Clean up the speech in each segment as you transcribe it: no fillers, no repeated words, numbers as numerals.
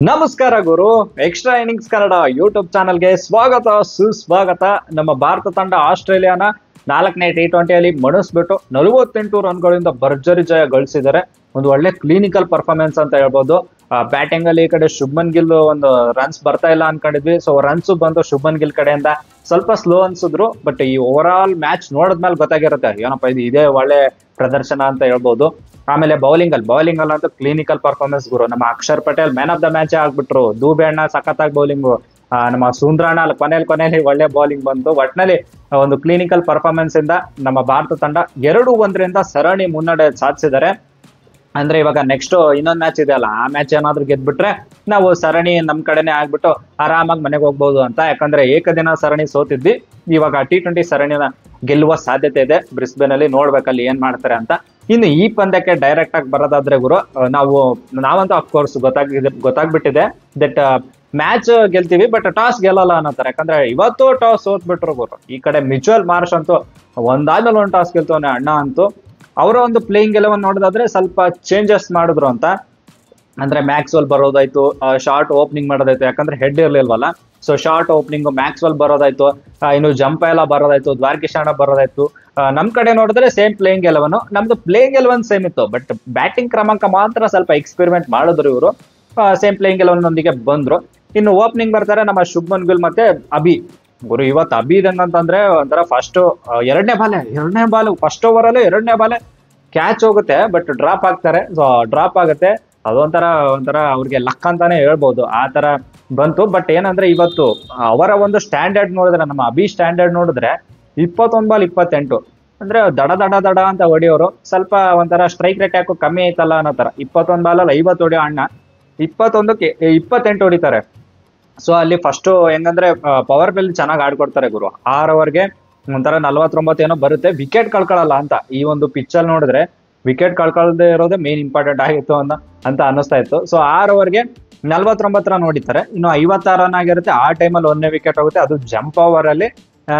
ನಮಸ್ಕಾರ ಗುರು. Extra innings Kannada YouTube ಚಾನಲ್ಗೆ ಸ್ವಾಗತ ಸುಸ್ವಾಗತ. ನಮ್ಮ ಭಾರತ ತಂಡ ಆಸ್ಟ್ರೇಲಿಯಾನ 4ನೇ T20 ಮಣಿಸ್ಬಿಟ್ಟು 48 ರನ್ಗಳಿಂದ ಭರ್ಜರಿ ಜಯ ಗಳಿಸಿದ್ದಾರೆ. ಒಂದು ಒಳ್ಳೆ ಕ್ಲಿನಿಕಲ್ ಪರ್ಫಾರ್ಮೆನ್ಸ್ ಅಂತ ಹೇಳ್ಬೋದು. ಬ್ಯಾಟಿಂಗ್ ಅಲ್ಲಿ ಈ ಕಡೆ ಶುಭ್ಮನ್ ಗಿಲ್ ಒಂದು ರನ್ಸ್ ಬರ್ತಾ ಇಲ್ಲ ಅನ್ಕೊಂಡಿದ್ವಿ. ಸೊ ರನ್ಸ್ ಬಂದು ಶುಭ್ಮನ್ ಗಿಲ್ ಕಡೆಯಿಂದ ಸ್ವಲ್ಪ ಸ್ಲೋ ಅನ್ಸಿದ್ರು. ಬಟ್ ಈ ಓವರ್ ಆಲ್ ಮ್ಯಾಚ್ ನೋಡಿದ್ಮೇಲೆ ಗೊತ್ತಾಗಿರುತ್ತೆ ಏನಪ್ಪ ಇದು ಇದೇ ಒಳ್ಳೆ ಪ್ರದರ್ಶನ ಅಂತ ಹೇಳ್ಬೋದು. ಆಮೇಲೆ ಬೌಲಿಂಗ್ ಅಲ್ಲಿ ಅಂತೂ ಕ್ಲಿನಿಕಲ್ ಪರ್ಫಾರ್ಮೆನ್ಸ್ ಗುರು. ನಮ್ಮ Akshar Patel man of the match ಆಗ್ಬಿಟ್ರು. ದೂಬೆ ಅಣ್ಣ ಸಖತ್ತಾಗಿ ಬೌಲಿಂಗು. ನಮ್ಮ ಸುಂದ್ರಣ್ಣ ಕೊನೆಯಲ್ಲಿ ಒಳ್ಳೆ ಬೌಲಿಂಗ್ ಬಂತು. ಒಟ್ನಲ್ಲಿ ಒಂದು ಕ್ಲಿನಿಕಲ್ ಪರ್ಫಾರ್ಮೆನ್ಸ್ ಇಂದ ನಮ್ಮ ಭಾರತ ತಂಡ 2-1 ಸರಣಿ ಮುನ್ನಡೆ ಸಾಧಿಸಿದ್ದಾರೆ. ಅಂದ್ರೆ ಇವಾಗ ನೆಕ್ಸ್ಟ್ ಇನ್ನೊಂದು ಮ್ಯಾಚ್ ಇದೆ ಅಲ್ಲ, ಆ ಮ್ಯಾಚ್ ಏನಾದ್ರು ಗೆದ್ಬಿಟ್ರೆ ನಾವು ಸರಣಿ ನಮ್ ಕಡೆನೆ ಆಗ್ಬಿಟ್ಟು ಆರಾಮಾಗಿ ಮನೆಗೆ ಹೋಗ್ಬೋದು ಅಂತ. ಯಾಕಂದ್ರೆ ಏಕದಿನ ಸರಣಿ ಸೋತಿದ್ವಿ, ಇವಾಗ T20 ಸರಣಿನ ಗೆಲ್ಲುವ ಸಾಧ್ಯತೆ ಇದೆ. ಬ್ರಿಸ್ಬೇನ್ ಅಲ್ಲಿ ನೋಡ್ಬೇಕಲ್ಲಿ ಏನ್ ಮಾಡ್ತಾರೆ ಅಂತ. ಇನ್ನು ಈ ಪಂದ್ಯಕ್ಕೆ ಡೈರೆಕ್ಟ್ ಆಗಿ ಬರೋದಾದ್ರೆ ಗುರು, ನಾವಂತೂ ಅಫ್ಕೋರ್ಸ್ ಗೊತ್ತಾಗ್ಬಿಟ್ಟಿದೆ ದಟ್ ಮ್ಯಾಚ್ ಗೆಲ್ತೀವಿ ಬಟ್ ಟಾಸ್ ಗೆಲ್ಲಲ್ಲ ಅನ್ನೋತಾರೆ. ಯಾಕಂದ್ರೆ ಇವತ್ತು ಟಾಸ್ ಸೋತ್ಬಿಟ್ರು ಗುರು. ಈ ಕಡೆ ಮಿಚುವಲ್ ಮಾರ್ಷ್ ಅಂತೂ ಒಂದಾದ್ಮೇಲೆ ಒಂದು ಟಾಸ್ ಗೆಲ್ತವನೆ ಅಣ್ಣ ಅಂತೂ. ಅವರ ಒಂದು ಪ್ಲೇಯಿಂಗ್ ಗೆಲವನ್ನು ನೋಡೋದಾದ್ರೆ ಸ್ವಲ್ಪ ಚೇಂಜಸ್ ಮಾಡಿದ್ರು ಅಂತ. ಅಂದ್ರೆ ಮ್ಯಾಕ್ಸ್ವೆಲ್ ಬರೋದಾಯ್ತು, ಶಾರ್ಟ್ ಓಪನಿಂಗ್ ಮಾಡೋದಾಯ್ತು. ಯಾಕಂದ್ರೆ ಹೆಡ್ ಇರ್ಲಿಲ್ವಲ್ಲ, ಸೊ ಶಾರ್ಟ್ ಓಪನಿಂಗ್ ಮ್ಯಾಕ್ಸ್ವೆಲ್ ಬರೋದಾಯ್ತು, ಇನ್ನು ಜಂಪ್ ಎಲ್ಲ ಬರೋದಾಯ್ತು, ದ್ವಾರಕಿಶಾಣ ಬರೋದಾಯ್ತು. ನಮ್ ಕಡೆ ನೋಡಿದ್ರೆ ಸೇಮ್ ಪ್ಲೇಯಿಂಗ್ ಎಲೆವನ್, ನಮ್ದು ಪ್ಲೇಯಿಂಗ್ ಎಲೆವನ್ ಸೇಮ್ ಇತ್ತು. ಬಟ್ ಬ್ಯಾಟಿಂಗ್ ಕ್ರಮಾಂಕ ಮಾತ್ರ ಸ್ವಲ್ಪ ಎಕ್ಸ್ಪೆರಿಮೆಂಟ್ ಮಾಡಿದ್ರು ಇವರು. ಸೇಮ್ ಪ್ಲೇಯಿಂಗ್ ಎಲೆವನ್ ನೊಂದಿಗೆ ಬಂದ್ರು. ಇನ್ನು ಓಪನಿಂಗ್ ಬರ್ತಾರೆ ನಮ್ಮ ಶುಭ್ಮನ್ ಗಿಲ್ ಮತ್ತೆ ಅಭಿ. ಗುರು ಇವತ್ತು ಅಭಿ ಅಂತಂದ್ರೆ ಒಂಥರ ಫಸ್ಟ್ ಎರಡನೇ ಬಾಲ್ ಫಸ್ಟ್ ಓವರ್ ಅಲ್ಲಿ ಎರಡನೇ ಬಾಲೆ ಕ್ಯಾಚ್ ಹೋಗುತ್ತೆ, ಬಟ್ ಡ್ರಾಪ್ ಆಗ್ತಾರೆ. ಸೊ ಡ್ರಾಪ್ ಆಗುತ್ತೆ, ಅದೊಂಥರ ಅವ್ರಿಗೆ ಲಕ್ ಅಂತಾನೆ ಹೇಳ್ಬೋದು. ಆ ತರ ಬಂತು. ಬಟ್ ಏನಂದ್ರೆ ಇವತ್ತು ಅವರ ಒಂದು ಸ್ಟ್ಯಾಂಡರ್ಡ್ ನೋಡಿದ್ರೆ, ನಮ್ಮ ಅಭಿ ಸ್ಟ್ಯಾಂಡರ್ಡ್ ನೋಡಿದ್ರೆ 21 ಬಾಲ್ 28, ಅಂದ್ರೆ ದಡ ಅಂತ ಹೊಡಿಯೋರು. ಸ್ವಲ್ಪ ಒಂಥರ ಸ್ಟ್ರೈಕ್ ರೇಟ್ ಯಾಕೋ ಕಮ್ಮಿ ಐತಲ್ಲ ಅನ್ನೋ ತರ. 21 ಬಾಲಲ್ಲಿ 50 ಹೊಡಿಯೋ ಅಣ್ಣ 21ಕ್ಕೆ 28 ಹೊಡಿತಾರೆ. ಸೊ ಅಲ್ಲಿ ಫಸ್ಟ್ ಹೆಂಗಂದ್ರೆ ಪವರ್ ಪ್ಲೇ ಚೆನ್ನಾಗಿ ಆಡ್ಕೊಡ್ತಾರೆ ಗುರು. 6 ಓವರ್ಗೆ ಒಂಥರ 49 ಏನೋ ಬರುತ್ತೆ, ವಿಕೆಟ್ ಕಳ್ಕೊಳ್ಳಲ್ಲ ಅಂತ. ಈ ಒಂದು ಪಿಚ್ ಅಲ್ಲಿ ನೋಡಿದ್ರೆ ವಿಕೆಟ್ ಕಳ್ಕೊಳ್ಳದೆ ಇರೋದೇ ಮೇನ್ ಇಂಪಾರ್ಟೆಂಟ್ ಆಗಿತ್ತು ಅಂತ ಅನ್ನಿಸ್ತಾ ಇತ್ತು. ಸೊ 6 ಓವರ್ಗೆ 49 ರನ್ ಹೊಡಿತಾರೆ. ಇನ್ನು 56 ರನ್ ಆಗಿರುತ್ತೆ. ಆ ಟೈಮಲ್ಲಿ 1ನೇ ವಿಕೆಟ್ ಹೋಗುತ್ತೆ, ಅದು ಜಂಪ್ ಓವರ್ ಅಲ್ಲಿ.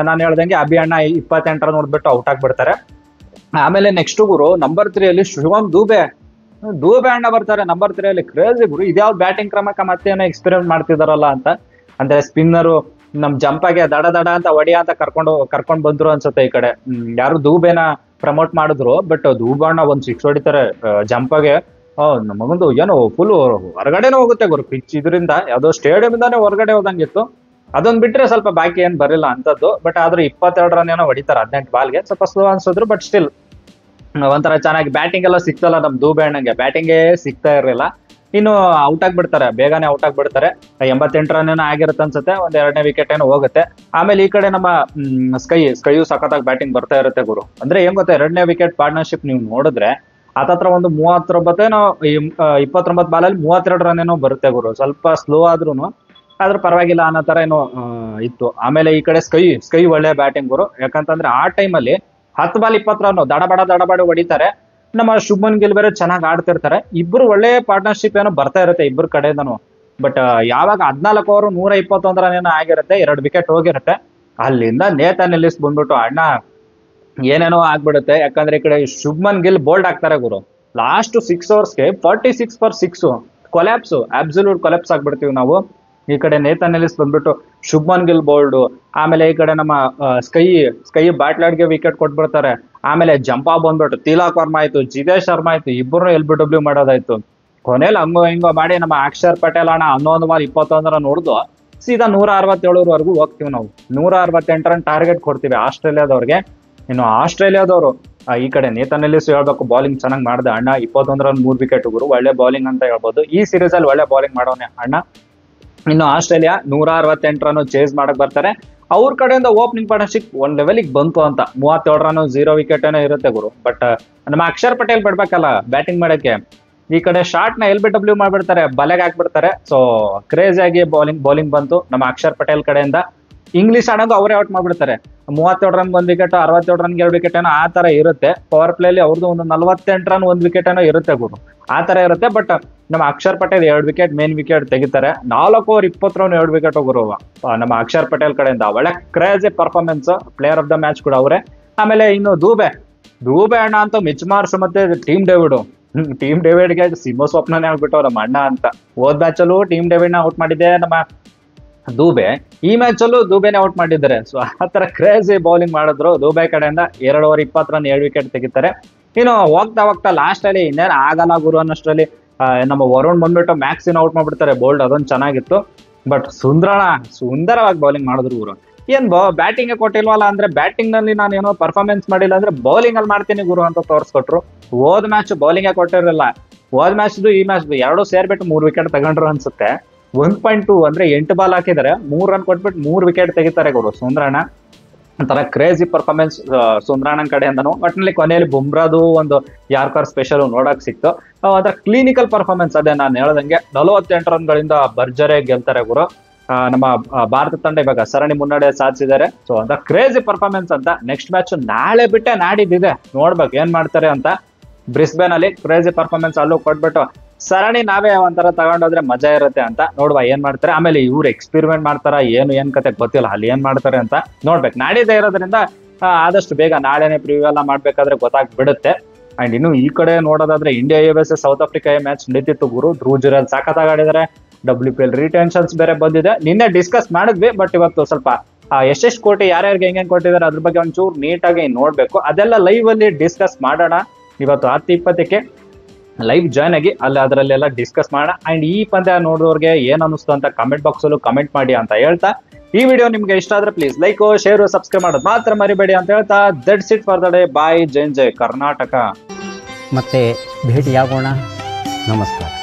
ನಾನು ಹೇಳ್ದಂಗೆ ಅಭಿ ಅಣ್ಣ 28 ರನ್ ಹೊಡ್ಬಿಟ್ಟು ಔಟ್ ಆಗ್ಬಿಡ್ತಾರೆ. ಆಮೇಲೆ ನೆಕ್ಸ್ಟ್ ಗುರು ನಂಬರ್ 3 ಅಲ್ಲಿ ಶಿವಮ್ ದೂಬೆ ಅಣ್ಣ ಬರ್ತಾರೆ ನಂಬರ್ 3 ಅಲ್ಲಿ. ಕ್ರೇಜಿ ಗುರು, ಇದ್ಯಾವ್ದು ಬ್ಯಾಟಿಂಗ್ ಕ್ರಮಕ್ಕೆ ಮತ್ತೇನೋ ಎಕ್ಸ್ಪೆರಿಮೆಂಟ್ ಮಾಡ್ತಿದಾರಲ್ಲ ಅಂತ. ಅಂದ್ರೆ ಸ್ಪಿನ್ನರು ನಮ್ ಜಂಪಾಗೆ ದಡ ಅಂತ ಹೊಡಿಯ ಅಂತ ಕರ್ಕೊಂಡು ಬಂದ್ರು ಅನ್ಸುತ್ತೆ. ಈ ಕಡೆ ಯಾರು ದೂಬೇನ ಪ್ರಮೋಟ್ ಮಾಡಿದ್ರು, ಬಟ್ ದೂಬಣ್ಣ ಒಂದ್ 6 ಹೊಡಿತಾರೆ ಜಂಪಾಗೆ. ನಮಗೊಂದು ಏನೋ ಫುಲ್ ಹೊರಗಡೆನೂ ಹೋಗುತ್ತೆ ಗುರು ಪಿಚ್. ಇದರಿಂದ ಯಾವ್ದೋ ಸ್ಟೇಡಿಯಂ ಇಂದಾನೆ ಹೊರಗಡೆ ಹೋದಂಗಿತ್ತು. ಅದೊಂದ್ ಬಿಟ್ರೆ ಸ್ವಲ್ಪ ಬಾಕಿ ಏನ್ ಬರಿಲ್ಲ ಅಂತದ್ದು. ಬಟ್ ಆದ್ರೂ 22 ರನ್ ಏನೋ ಹೊಡಿತಾರೆ 18 ಬಾಲ್ಗೆ. ಸ್ವಲ್ಪ ಸ್ಲೋ ಅನ್ಸಿದ್ರು, ಬಟ್ ಸ್ಟಿಲ್ ಒಂಥರ ಚೆನ್ನಾಗಿ ಬ್ಯಾಟಿಂಗ್ ಎಲ್ಲ ಸಿಕ್ತಲ್ಲ ನಮ್ ದೂಬೆ ಅಣ್ಣಂಗೆ. ಬ್ಯಾಟಿಂಗೇ ಸಿಗ್ತಾ ಇರಲಿಲ್ಲ. ಇನ್ನು ಔಟ್ ಆಗ್ಬಿಡ್ತಾರೆ, ಬೇಗನೆ ಔಟ್ ಆಗ್ಬಿಡ್ತಾರೆ. 88 ರನ್ ಏನೋ ಆಗಿರುತ್ತೆ ಅನ್ಸುತ್ತೆ. ಒಂದ್ 2ನೇ ವಿಕೆಟ್ ಏನೋ ಹೋಗುತ್ತೆ. ಆಮೇಲೆ ಈ ಕಡೆ ನಮ್ಮ ಸ್ಕೈಯು ಸಖತ್ತಾಗಿ ಬ್ಯಾಟಿಂಗ್ ಬರ್ತಾ ಇರುತ್ತೆ ಗುರು. ಅಂದ್ರೆ ಏನ್ ಗೊತ್ತಾ, 2ನೇ ವಿಕೆಟ್ ಪಾರ್ಟ್ನರ್ಶಿಪ್ ನೀವು ನೋಡಿದ್ರೆ ಹತ್ತತ್ರ ಒಂದು 39 ಏನೋ 29 ಬಾಲಲ್ಲಿ 32 ರನ್ ಏನೋ ಬರುತ್ತೆ ಗುರು. ಸ್ವಲ್ಪ ಸ್ಲೋ ಆದ್ರೂ ಪರವಾಗಿಲ್ಲ ಅನ್ನೋ ತರ ಏನೋ ಇತ್ತು. ಆಮೇಲೆ ಈ ಕಡೆ ಸ್ಕೈ ಒಳ್ಳೆ ಬ್ಯಾಟಿಂಗ್ ಗುರು. ಯಾಕಂತಂದ್ರೆ ಆ ಟೈಮಲ್ಲಿ 10 ಬಾಲ್ 20 ರನ್ ದಡಬಡ ಹೊಡಿತಾರೆ. ನಮ್ಮ ಶುಭ್ಮನ್ ಗಿಲ್ ಬೇರೆ ಚೆನ್ನಾಗಿ ಆಡ್ತಿರ್ತಾರೆ. ಇಬ್ರು ಒಳ್ಳೆ ಪಾರ್ಟ್ನರ್ಶಿಪ್ ಏನೋ ಬರ್ತಾ ಇರುತ್ತೆ ಇಬ್ರು ಕಡೆಯಿಂದನು. ಬಟ್ ಯಾವಾಗ 14 ಓವರ್ 121 ರನ್ ಏನೋ ಆಗಿರುತ್ತೆ, 2 ವಿಕೆಟ್ ಹೋಗಿರುತ್ತೆ. ಅಲ್ಲಿಂದ ನೇತನ್ ಎಲ್ಲಿಸ್ ಬಂದ್ಬಿಟ್ಟು ಅಣ್ಣ ಏನೇನೋ ಆಗ್ಬಿಡುತ್ತೆ. ಯಾಕಂದ್ರೆ ಈ ಕಡೆ ಶುಭ್ಮನ್ ಗಿಲ್ ಬೋಲ್ಡ್ ಆಗ್ತಾರೆ ಗುರು. ಲಾಸ್ಟ್ 6 ಓವರ್ಸ್ಗೆ 46 ಫಾರ್ 6 ಕೊಲ್ಯಾಪ್ಸ್, ಅಬ್ಸಲ್ಯೂಟ್ ಕೊಲ್ಯಾಪ್ಸ್ ಆಗ್ಬಿಡ್ತೀವಿ ನಾವು. ಈ ಕಡೆ ನೇತನ್ ಎಲ್ಲಿಸ್ ಬಂದ್ಬಿಟ್ಟು ಶುಭ್ಮನ್ ಗಿಲ್ ಬೋಲ್ಡ್. ಆಮೇಲೆ ಈ ಕಡೆ ನಮ್ಮ ಸ್ಕೈ ಬಾಟ್ಲಾಡ್ಗೆ ವಿಕೆಟ್ ಕೊಟ್ಬಿಡ್ತಾರೆ. ಆಮೇಲೆ ಜಂಪಾ ಬಂದ್ಬಿಟ್ಟು ತಿಲಕ್ ವರ್ಮಾ ಆಯ್ತು, ಜಿತೇಶ್ ಶರ್ಮಾ ಆಯ್ತು, ಇಬ್ಬರು LBW ಮಾಡೋದಾಯ್ತು. ಕೊನೆಯಲ್ಲಿ ಹಂಗೋ ಮಾಡಿ ನಮ್ಮ ಅಕ್ಷರ್ ಪಟೇಲ್ ಅಣ್ಣ 11 ಬಾಲ್ 21 ರನ್ ಹೊಡೆದು ಸೀದಾ 167ವರೆಗೂ ಹೋಗ್ತೀವಿ ನಾವು. 168 ರನ್ ಟಾರ್ಗೆಟ್ ಕೊಡ್ತೀವಿ ಆಸ್ಟ್ರೇಲಿಯಾದವ್ರಿಗೆ. ಇನ್ನು ಆಸ್ಟ್ರೇಲಿಯಾದವರು ಈ ಕಡೆ ನೇತನ್ ಎಲ್ಲಿಸ್ ಹೇಳ್ಬೇಕು, ಬೌಲಿಂಗ್ ಚೆನ್ನಾಗಿ ಮಾಡ್ದೆ ಅಣ್ಣ. 21 ರನ್ 3 ವಿಕೆಟ್ ಗುರು, ಒಳ್ಳೆ ಬೌಲಿಂಗ್ ಅಂತ ಹೇಳ್ಬೋದು. ಈ ಸೀರೀಸ್ ಅಲ್ಲಿ ಒಳ್ಳೆ ಬೌಲಿಂಗ್ ಮಾಡೋನೆ ಅಣ್ಣ. ಇನ್ನು ಆಸ್ಟ್ರೇಲಿಯಾ 168 ರನ್ ಚೇಸ್ ಮಾಡಕ್ ಬರ್ತಾರೆ. ಅವ್ರ ಕಡೆಯಿಂದ ಓಪನಿಂಗ್ ಪಾರ್ಟ್ನರ್ಶಿಪ್ ಒಂದ್ ಲೆವೆಲ್ಗೆ ಬಂತು ಅಂತ. 37 ರನ್ 0 ವಿಕೆಟ್ ಏನೋ ಇರುತ್ತೆ ಗುರು. ಬಟ್ ನಮ್ಮ ಅಕ್ಷರ್ ಪಟೇಲ್ ಬಿಡ್ಬೇಕಲ್ಲ ಬ್ಯಾಟಿಂಗ್ ಮಾಡಕ್ಕೆ. ಈ ಕಡೆ ಶಾರ್ಟ್ ನ LBW ಮಾಡ್ಬಿಡ್ತಾರೆ, ಬಲೆಗೆ ಹಾಕ್ಬಿಡ್ತಾರೆ. ಸೊ ಕ್ರೇಜಿ ಆಗಿ ಬೌಲಿಂಗ್ ಬಂತು ನಮ್ಮ ಅಕ್ಷರ್ ಪಟೇಲ್ ಕಡೆಯಿಂದ. ಇಂಗ್ಲಿಷ್ ಆಡೋದು ಅವರೇ ಔಟ್ ಮಾಡ್ಬಿಡ್ತಾರೆ. 37 ರನ್ 1 ವಿಕೆಟ್, 67 ರನ್ 2 ವಿಕೆಟ್ ಏನೋ ಆ ತರ ಇರುತ್ತೆ. ಪವರ್ ಪ್ಲೇ ಅಲ್ಲಿ ಅವ್ರದ್ದು ಒಂದು 48 ರನ್ 1 ವಿಕೆಟ್ ಏನೋ ಇರುತ್ತೆ ಗುರು, ಆ ತರ ಇರುತ್ತೆ. ಬಟ್ ನಮ್ಮ Akshar Patel 2 wicket main wicket ತೆಗಿತಾರೆ. 4 ಓವರ್ 20 ರನ್ 2 ವಿಕೆಟ್ ಗುರು ನಮ್ಮ ಅಕ್ಷರ್ ಪಟೇಲ್ ಕಡೆಯಿಂದ. ಒಳ್ಳೆ crazy performance, player of the match ಕೂಡ ಅವರೇ. ಆಮೇಲೆ ಇನ್ನು ದೂಬೆ ಅಣ್ಣ ಅಂತೂ ಮಿಚ್ ಮಾರ್ಷ್ ಮತ್ತೆ ಟೀಮ್ ಡೇವಿಡ್ ಟೀಮ್ ಡೇವಿಡ್ಗೆ ಸಿಂಹ ಸ್ವಪ್ನನೇ ಆಗ್ಬಿಟ್ಟು ನಮ್ಮ ಅಣ್ಣ ಅಂತ. ಹೋದ್ ಮ್ಯಾಚಲ್ಲೂ ಟೀಮ್ ಡೇವಿಡ್ನ ಔಟ್ ಮಾಡಿದ್ದೆ ನಮ್ಮ ದೂಬೆ, ಈ ಮ್ಯಾಚಲ್ಲೂ ದೂಬೆನೆ ಔಟ್ ಮಾಡಿದ್ದಾರೆ. ಸೊ ಆ ತರ ಕ್ರೇಜಿ ಬೌಲಿಂಗ್ ಮಾಡಿದ್ರು ದೂಬೆ ಕಡೆಯಿಂದ. 2 ಓವರ್ 20 ರನ್ 7 ವಿಕೆಟ್ ತೆಗಿತಾರೆ. ಇನ್ನು ಹೋಗ್ತಾ ಹೋಗ್ತಾ ಲಾಸ್ಟ್ ಅಲ್ಲಿ ಇನ್ನೇನು ಆಗಲ್ಲ ಗುರು ಅನ್ನೋಷ್ಟರಲ್ಲಿ ನಮ್ಮ ವರುಣ್ ಬಂದ್ಬಿಟ್ಟು ಮ್ಯಾಕ್ಸಿನ ಔಟ್ ಮಾಡ್ಬಿಡ್ತಾರೆ ಬೋಲ್ಡ್. ಅದೊಂದು ಚೆನ್ನಾಗಿತ್ತು. ಬಟ್ ಸುಂದರವಾಗಿ ಬೌಲಿಂಗ್ ಮಾಡಿದ್ರು ಗುರು. ಏನ್ ಬ್ಯಾಟಿಂಗ್ ಕೊಟ್ಟಿಲ್ವಲ್ಲ ಅಂದ್ರೆ, ಬ್ಯಾಟಿಂಗ್ ನಲ್ಲಿ ನಾನು ಏನೋ ಪರ್ಫಾರ್ಮೆನ್ಸ್ ಮಾಡಿಲ್ಲ ಅಂದ್ರೆ ಬೌಲಿಂಗ್ ಅಲ್ಲಿ ಮಾಡ್ತೀನಿ ಗುರು ಅಂತ ತೋರಿಸ್ಕೊಟ್ರು. ಹೋದ್ ಮ್ಯಾಚ್ ಬೌಲಿಂಗ್ ಕೊಟ್ಟಿರಲಿಲ್ಲ, ಹೋದ್ ಮ್ಯಾಚ್ದು ಈ ಮ್ಯಾಚ್ ಎರಡು ಸೇರ್ಬಿಟ್ಟು 3 ವಿಕೆಟ್ ತಗೊಂಡ್ರು ಅನ್ಸುತ್ತೆ. 1.2 ಅಂದ್ರೆ 8 ಬಾಲ್ ಹಾಕಿದ್ದಾರೆ, 3 ರನ್ ಕೊಟ್ಬಿಟ್ಟು 3 ವಿಕೆಟ್ ತೆಗಿತಾರೆ ಗುರು ಸುಂದ್ರಣ್ಣ. ಒಂಥರ ಕ್ರೇಜಿ ಪರ್ಫಾರ್ಮೆನ್ಸ್ ಸುಂದ್ರಣ್ಣನ ಕಡೆಯಿಂದನು. ಒಟ್ಟಿನಲ್ಲಿ ಕೊನೆಯಲ್ಲಿ ಬುಮ್ರಾದು ಒಂದು ಯಾರ್ಕರ್ ಸ್ಪೆಷಲ್ ನೋಡಕ್ ಸಿಕ್ತು. ಒಂಥರ ಕ್ಲಿನಿಕಲ್ ಪರ್ಫಾರ್ಮೆನ್ಸ್. ಅದೇ ನಾನು ಹೇಳ್ದಂಗೆ 48 ರನ್ಗಳಿಂದ ಭರ್ಜರಿ ಗೆಲ್ತಾರೆ ಗುರು. ನಮ್ಮ ಭಾರತ ತಂಡ ಇವಾಗ ಸರಣಿ ಮುನ್ನಡೆ ಸಾಧಿಸಿದ್ದಾರೆ. ಸೊ ಅಂತ ಕ್ರೇಜಿ ಪರ್ಫಾರ್ಮೆನ್ಸ್ ಅಂತ. ನೆಕ್ಸ್ಟ್ ಮ್ಯಾಚ್ ನಾಳೆ ಬಿಟ್ಟೆ ನಾಡಿದ್ದಿದೆ, ನೋಡ್ಬೇಕು ಏನ್ ಮಾಡ್ತಾರೆ ಅಂತ. ಬ್ರಿಸ್ಬೇನ್ ಅಲ್ಲಿ ಕ್ರೇಜಿ ಪರ್ಫಾರ್ಮೆನ್ಸ್ ಅಲ್ಲೂ ಕೊಟ್ಬಿಟ್ಟು ಸರಣಿ ನಾವೇ ಒಂಥರ ತಗೊಂಡೋದ್ರೆ ಮಜಾ ಇರುತ್ತೆ ಅಂತ. ನೋಡುವ ಏನ್ ಮಾಡ್ತಾರೆ. ಆಮೇಲೆ ಇವ್ರು ಎಕ್ಸ್ಪೆರಿಮೆಂಟ್ ಮಾಡ್ತಾರ ಏನ್ ಕತೆ ಗೊತ್ತಿಲ್ಲ, ಅಲ್ಲಿ ಏನ್ ಮಾಡ್ತಾರೆ ಅಂತ ನೋಡ್ಬೇಕು. ನಾಡಿದ್ದೇ ಇರೋದ್ರಿಂದ ಆದಷ್ಟು ಬೇಗ ನಾಳೆನೆ ಪ್ರಿವ್ಯೂ ಎಲ್ಲ ಮಾಡ್ಬೇಕಾದ್ರೆ ಗೊತ್ತಾಗ್ಬಿಡುತ್ತೆ. ಅಂಡ್ ಇನ್ನು ಈ ಕಡೆ ನೋಡೋದಾದ್ರೆ India versus South Africa match ನಡೀತಿತ್ತು ಗುರು. ಧ್ರುವ್ ಜುರೇಲ್ ಸಾಕತ್ತಾಗಾಡಿದ್ದಾರೆ. WPL ರಿಟೆನ್ಷನ್ಸ್ ಬೇರೆ ಬಂದಿದೆ. ನಿನ್ನೆ ಡಿಸ್ಕಸ್ ಮಾಡಿದ್ವಿ, ಬಟ್ ಇವತ್ತು ಸ್ವಲ್ಪ ಎಷ್ಟೆಷ್ಟು ಕೋಟಿ ಯಾರ್ಯಾರಿಗೆ ಹೆಂಗೆ ಕೊಟ್ಟಿದ್ದಾರೆ ಅದ್ರ ಬಗ್ಗೆ ಒಂಚೂರು ನೀಟಾಗಿ ನೋಡ್ಬೇಕು. ಅದೆಲ್ಲ ಲೈವ್ ಅಲ್ಲಿ ಡಿಸ್ಕಸ್ ಮಾಡೋಣ. ಇವತ್ತು 10:20ಕ್ಕೆ ಲೈವ್ ಜಾಯ್ನ್ ಆಗಿ ಅಲ್ಲಿ ಅದರಲ್ಲೆಲ್ಲ ಡಿಸ್ಕಸ್ ಮಾಡೋಣ. ಅಂಡ್ ಈ ಪಂದ್ಯ ನೋಡೋರ್ಗೆ ಏನ್ ಅನಿಸ್ತು ಅಂತ ಕಮೆಂಟ್ ಬಾಕ್ಸ್ ಅಲ್ಲೂ ಕಮೆಂಟ್ ಮಾಡಿ ಅಂತ ಹೇಳ್ತಾ, ಈ ವಿಡಿಯೋ ನಿಮ್ಗೆ ಇಷ್ಟ ಆದ್ರೆ ಪ್ಲೀಸ್ ಲೈಕ್, ಶೇರ್, ಸಬ್ಸ್ಕ್ರೈಬ್ ಮಾಡೋದು ಮಾತ್ರ ಮರಿಬೇಡಿ ಅಂತ ಹೇಳ್ತಾ, that's it for the day. Bye. ಜೈ ಕರ್ನಾಟಕ. ಮತ್ತೆ ಭೇಟಿಯಾಗೋಣ. ನಮಸ್ಕಾರ.